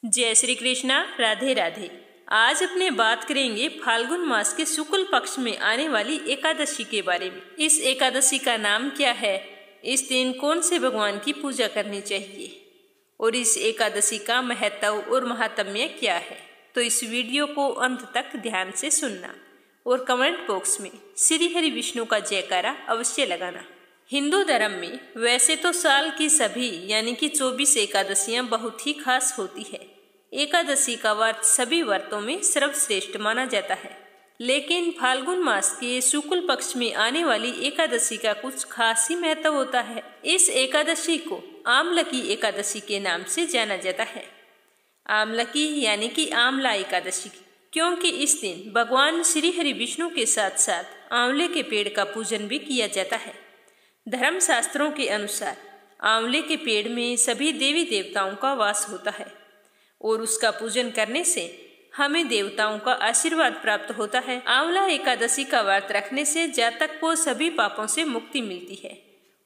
जय श्री कृष्णा। राधे राधे। आज अपने बात करेंगे फाल्गुन मास के शुक्ल पक्ष में आने वाली एकादशी के बारे में। इस एकादशी का नाम क्या है, इस दिन कौन से भगवान की पूजा करनी चाहिए और इस एकादशी का महत्व और महात्म्य क्या है, तो इस वीडियो को अंत तक ध्यान से सुनना और कमेंट बॉक्स में श्री हरि विष्णु का जयकारा अवश्य लगाना। हिंदू धर्म में वैसे तो साल की सभी यानी कि 24 एकादशियां बहुत ही खास होती है। एकादशी का व्रत सभी व्रतों में सर्वश्रेष्ठ माना जाता है, लेकिन फाल्गुन मास के शुक्ल पक्ष में आने वाली एकादशी का कुछ खास ही महत्व होता है। इस एकादशी को आमलकी एकादशी के नाम से जाना जाता है। आमलकी यानी कि आंवला एकादशी, क्योंकि इस दिन भगवान श्री हरि विष्णु के साथ साथ आंवले के पेड़ का पूजन भी किया जाता है। धर्म शास्त्रों के अनुसार आंवले के पेड़ में सभी देवी देवताओं का वास होता है और उसका पूजन करने से हमें देवताओं का आशीर्वाद प्राप्त होता है। आंवला एकादशी का व्रत रखने से जातक को सभी पापों से मुक्ति मिलती है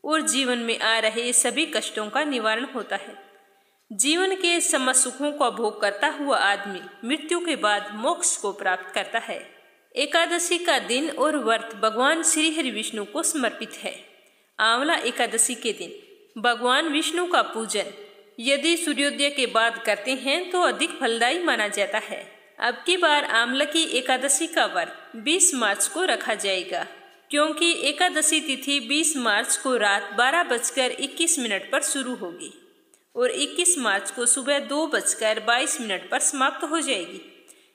और जीवन में आ रहे सभी कष्टों का निवारण होता है। जीवन के समस्त सुखों का भोग करता हुआ आदमी मृत्यु के बाद मोक्ष को प्राप्त करता है। एकादशी का दिन और व्रत भगवान श्री हरि विष्णु को समर्पित है। आंवला एकादशी के दिन भगवान विष्णु का पूजन यदि सूर्योदय के बाद करते हैं तो अधिक फलदायी माना जाता है। अब की बार आमलकी एकादशी का व्रत 20 मार्च को रखा जाएगा, क्योंकि एकादशी तिथि 20 मार्च को रात 12:21 पर शुरू होगी और 21 मार्च को सुबह 2:22 पर समाप्त हो जाएगी।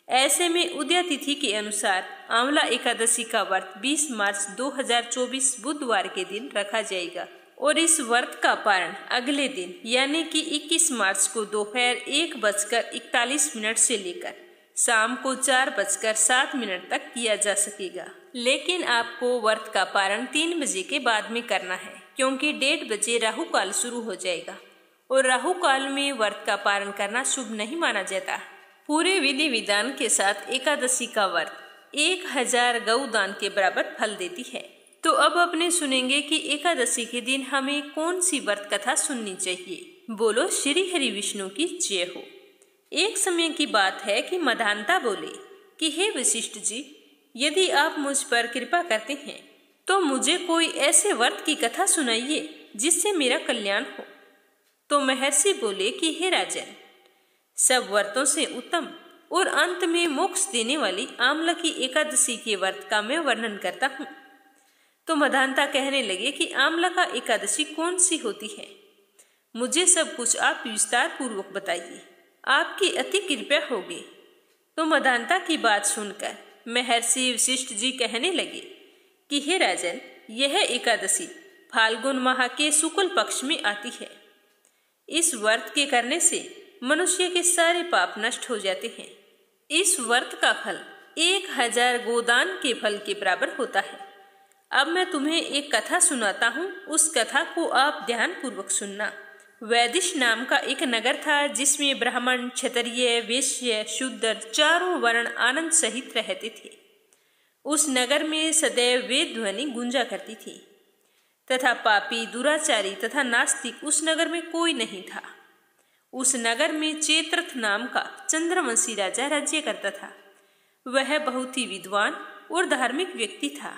ऐसे में उदय तिथि के अनुसार आंवला एकादशी का व्रत 20 मार्च 2024 बुधवार के दिन रखा जाएगा और इस व्रत का पारण अगले दिन यानी कि 21 मार्च को दोपहर 1:41 से लेकर शाम को 4:07 तक किया जा सकेगा। लेकिन आपको व्रत का पारण 3 बजे के बाद में करना है, क्योंकि 1:30 बजे राहु काल शुरू हो जाएगा और राहु काल में व्रत का पारण करना शुभ नहीं माना जाता। पूरे विधि विधान के साथ एकादशी का व्रत 1000 गौदान के बराबर फल देती है। तो अब अपने सुनेंगे कि एकादशी के दिन हमें कौन सी व्रत कथा सुननी चाहिए। बोलो श्री हरि विष्णु की जय हो। एक समय की बात है कि मधानता बोले कि हे वशिष्ठ जी, यदि आप मुझ पर कृपा करते हैं तो मुझे कोई ऐसे व्रत की कथा सुनाइए जिससे मेरा कल्याण हो। तो महर्षि बोले कि हे राजन, सब व्रतों से उत्तम और अंत में मोक्ष देने वाली आमलकी एकादशी के व्रत का मैं वर्णन करता हूँ। तो मधानता कहने लगे कि आमलका एकादशी कौन सी होती है, मुझे सब कुछ आप विस्तार पूर्वक बताइए, आपकी अति कृपया होगी। तो मधानता की बात सुनकर महर्षि वशिष्ठ जी कहने लगे कि हे राजन, यह एकादशी फाल्गुन माह के शुक्ल पक्ष में आती है। इस व्रत के करने से मनुष्य के सारे पाप नष्ट हो जाते हैं। इस व्रत का फल 1000 गोदान के फल के बराबर होता है। अब मैं तुम्हें एक कथा सुनाता हूँ, उस कथा को आप ध्यान पूर्वक सुनना। वैदिश नाम का एक नगर था जिसमें ब्राह्मण, क्षत्रिय, वैश्य, शूद्र चारों वर्ण आनंद सहित रहते थे। उस नगर में सदैव वेद ध्वनि गूंजा करती थी तथा पापी, दुराचारी तथा नास्तिक उस नगर में कोई नहीं था। उस नगर में चेत्रथ नाम का चंद्रवंशी राजा राज्य करता था। वह बहुत ही विद्वान और धार्मिक व्यक्ति था।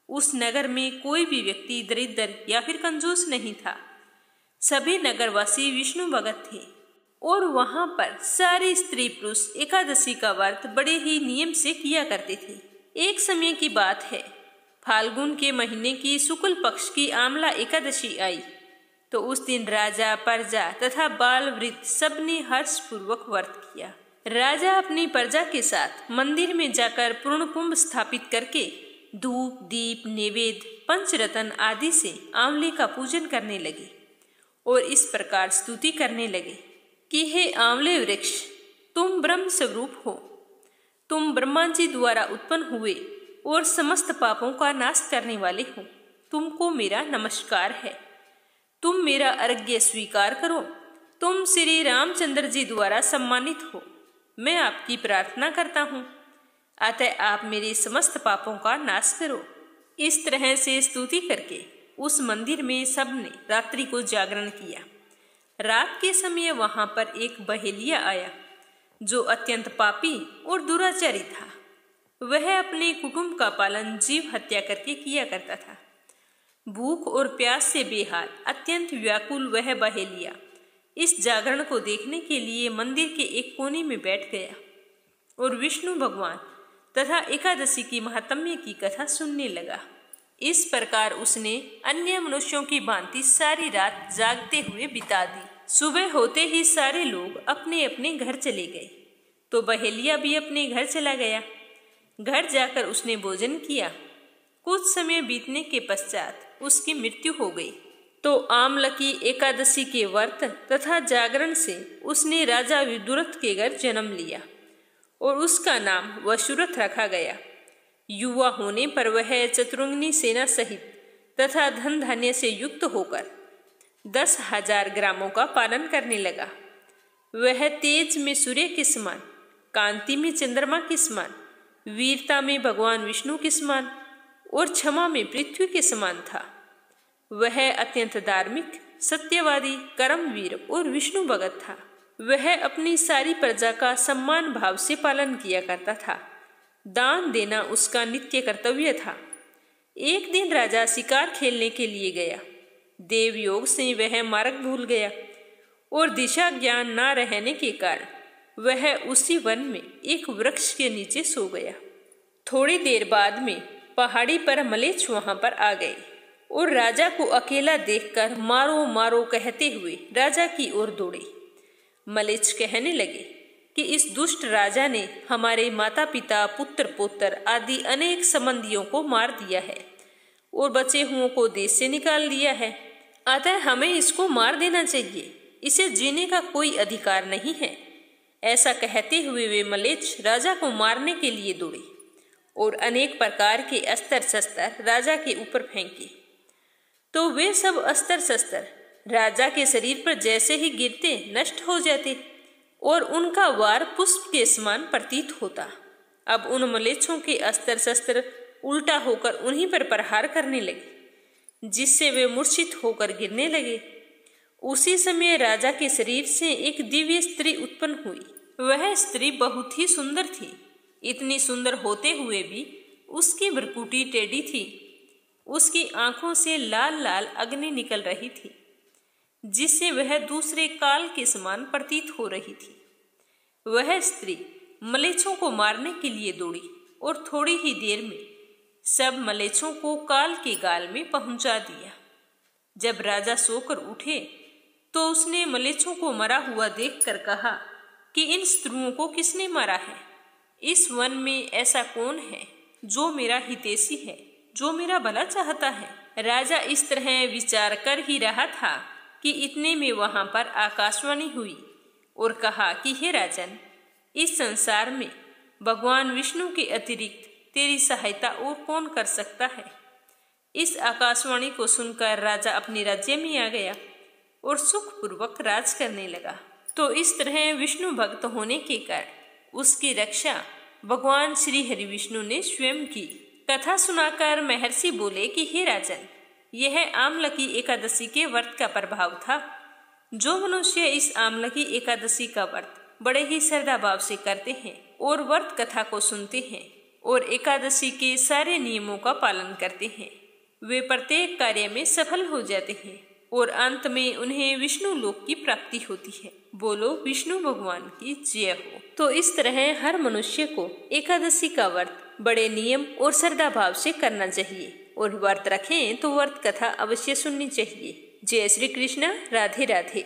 उस नगर में कोई भी व्यक्ति दरिद्र या फिर कंजूस नहीं था। सभी नगरवासी विष्णु भगत थे और वहां पर सारे स्त्री पुरुष एकादशी का व्रत बड़े ही नियम से किया करते थे। एक समय की बात है, फाल्गुन के महीने की शुक्ल पक्ष की आंवला एकादशी आई तो उस दिन राजा, प्रजा तथा बाल वृद्ध सबने हर्षपूर्वक व्रत किया। राजा अपनी प्रजा के साथ मंदिर में जाकर पूर्ण कुंभ स्थापित करके धूप, दीप, नैवेद्य, पंचरत्न आदि से आंवले का पूजन करने लगे और इस प्रकार स्तुति करने लगे कि हे आंवले वृक्ष, तुम ब्रह्म स्वरूप हो, तुम ब्रह्मा जी द्वारा उत्पन्न हुए और समस्त पापों का नाश करने वाले हो। तुमको मेरा नमस्कार है, तुम मेरा अर्घ्य स्वीकार करो। तुम श्री रामचंद्र जी द्वारा सम्मानित हो। मैं आपकी प्रार्थना करता हूँ, अतः आप मेरे समस्त पापों का नाश करो। इस तरह से स्तुति करके उस मंदिर में सबने रात्रि को जागरण किया। रात के समय वहां पर एक बहेलिया आया जो अत्यंत पापी और दुराचारी था। वह अपने कुटुंब का पालन जीव हत्या करके किया करता था। भूख और प्यास से बेहाल अत्यंत व्याकुल वह बहेलिया इस जागरण को देखने के लिए मंदिर के एक कोने में बैठ गया और विष्णु भगवान तथा एकादशी की महात्म्य की कथा सुनने लगा। इस प्रकार उसने अन्य मनुष्यों की भांति सारी रात जागते हुए बिता दी। सुबह होते ही सारे लोग अपने अपने घर चले गए तो बहेलिया भी अपने घर चला गया। घर जाकर उसने भोजन किया। कुछ समय बीतने के पश्चात उसकी मृत्यु हो गई। तो आमलकी एकादशी के व्रत तथा जागरण से उसने राजा विदुरथ के घर जन्म लिया और उसका नाम वशुरथ रखा गया। युवा होने पर वह चतुरंगिनी सेना सहित तथा धन धान्य से युक्त होकर 10,000 ग्रामों का पालन करने लगा। वह तेज में सूर्य के समान, कांति में चंद्रमा के समान, वीरता में भगवान विष्णु के समान और क्षमा में पृथ्वी के समान था। वह अत्यंत धार्मिक, सत्यवादी, कर्मवीर और विष्णु भगत था। वह अपनी सारी प्रजा का सम्मान भाव से पालन किया करता था। दान देना उसका नित्य कर्तव्य था। एक दिन राजा शिकार खेलने के लिए गया। देव योग से वह मार्ग भूल गया और दिशा ज्ञान न रहने के कारण वह उसी वन में एक वृक्ष के नीचे सो गया। थोड़ी देर बाद में पहाड़ी पर मलेच्छ वहां पर आ गए और राजा को अकेला देखकर मारो मारो कहते हुए राजा की ओर दौड़े। मलेच्छ कहने लगे कि इस दुष्ट राजा ने हमारे माता पिता, पुत्र पौत्र आदि अनेक संबंधियों को मार दिया है और बचे हुओं को देश से निकाल दिया है। अतः हमें इसको मार देना चाहिए। इसे जीने का कोई अधिकार नहीं है। ऐसा कहते हुए वे मलेच्छ राजा को मारने के लिए दौड़े और अनेक प्रकार के अस्त्र शस्त्र राजा के ऊपर फेंके। तो वे सब अस्त्र शस्त्र राजा के शरीर पर जैसे ही गिरते नष्ट हो जाते और उनका वार पुष्प के समान प्रतीत होता। अब उन मलेच्छों के अस्त्र शस्त्र उल्टा होकर उन्हीं पर प्रहार करने लगे, जिससे वे मूर्छित होकर गिरने लगे। उसी समय राजा के शरीर से एक दिव्य स्त्री उत्पन्न हुई। वह स्त्री बहुत ही सुंदर थी। इतनी सुंदर होते हुए भी उसकी भ्रुकुटी टेढ़ी थी। उसकी आंखों से लाल लाल अग्नि निकल रही थी, जिससे वह दूसरे काल के समान प्रतीत हो रही थी। वह स्त्री मलेच्छों को मारने के लिए दौड़ी और थोड़ी ही देर में सब मलेच्छों को काल के गाल में पहुंचा दिया। जब राजा सोकर उठे तो उसने मलेच्छों को मरा हुआ देखकर कहा कि इन स्त्रियों को किसने मारा है? इस वन में ऐसा कौन है जो मेरा हितैषी है, जो मेरा भला चाहता है? राजा इस तरह विचार कर ही रहा था कि इतने में वहां पर आकाशवाणी हुई और कहा कि हे राजन, इस संसार में भगवान विष्णु के अतिरिक्त तेरी सहायता और कौन कर सकता है? इस आकाशवाणी को सुनकर राजा अपने राज्य में आ गया और सुखपूर्वक राज करने लगा। तो इस तरह विष्णु भक्त होने के कारण उसकी रक्षा भगवान श्री हरि विष्णु ने स्वयं की। कथा सुनाकर महर्षि बोले कि हे राजन, यह आमलकी एकादशी के व्रत का प्रभाव था। जो मनुष्य इस आमलकी एकादशी का व्रत बड़े ही श्रद्धा भाव से करते हैं और व्रत कथा को सुनते हैं और एकादशी के सारे नियमों का पालन करते हैं, वे प्रत्येक कार्य में सफल हो जाते हैं और अंत में उन्हें विष्णु लोक की प्राप्ति होती है। बोलो विष्णु भगवान की जय हो। तो इस तरह हर मनुष्य को एकादशी का व्रत बड़े नियम और श्रद्धा भाव से करना चाहिए और व्रत रखें तो व्रत कथा अवश्य सुननी चाहिए। जय श्री कृष्ण। राधे राधे।